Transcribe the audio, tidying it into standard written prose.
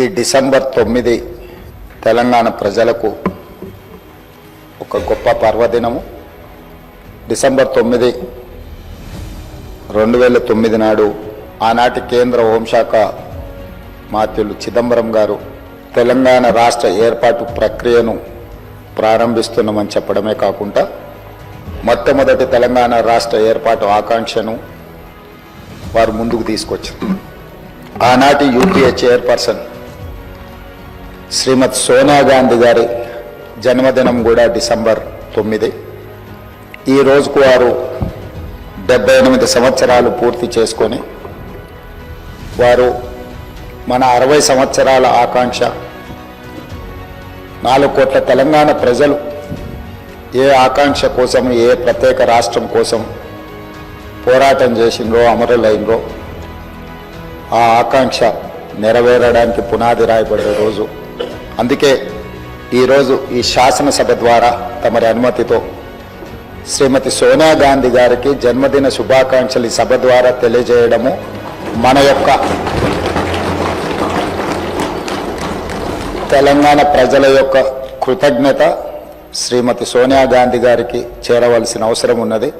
ఈ డిసెంబర్ 9 తెలంగాణ ప్రజలకు ఒక గొప్ప పర్వదినము. డిసెంబర్ 9, 2009 నాడు ఆనాటి కేంద్ర హోంశాఖ మాత్యులు చిదంబరం గారు తెలంగాణ రాష్ట్ర ఏర్పాటు ప్రక్రియను ప్రారంభిస్తున్నామని చెప్పడమే కాకుండా మొట్టమొదటి తెలంగాణ రాష్ట్ర ఏర్పాటు ఆకాంక్షను వారు ముందుకు తీసుకొచ్చారు. ఆనాటి యూపీఏ చైర్పర్సన్ శ్రీమతి సోనియా గాంధీ గారి జన్మదినం కూడా డిసెంబర్ 9. ఈ రోజుకు వారు 78 సంవత్సరాలు పూర్తి చేసుకొని వారు మన 60 సంవత్సరాల ఆకాంక్ష 4 కోట్ల తెలంగాణ ప్రజలు ఏ ఆకాంక్ష కోసం, ఏ ప్రత్యేక రాష్ట్రం కోసం పోరాటం చేసిండ్రో, అమరులైనరో ఆ ఆకాంక్ష నెరవేరడానికి పునాది రాయబడే రోజు. అందుకే ఈరోజు ఈ శాసనసభ ద్వారా తమరి అనుమతితో శ్రీమతి సోనియా గాంధీ గారికి జన్మదిన శుభాకాంక్షలు ఈ సభ ద్వారా తెలియజేయడము మన యొక్క తెలంగాణ ప్రజల యొక్క కృతజ్ఞత శ్రీమతి సోనియా గాంధీ గారికి చేరవలసిన అవసరం ఉన్నది.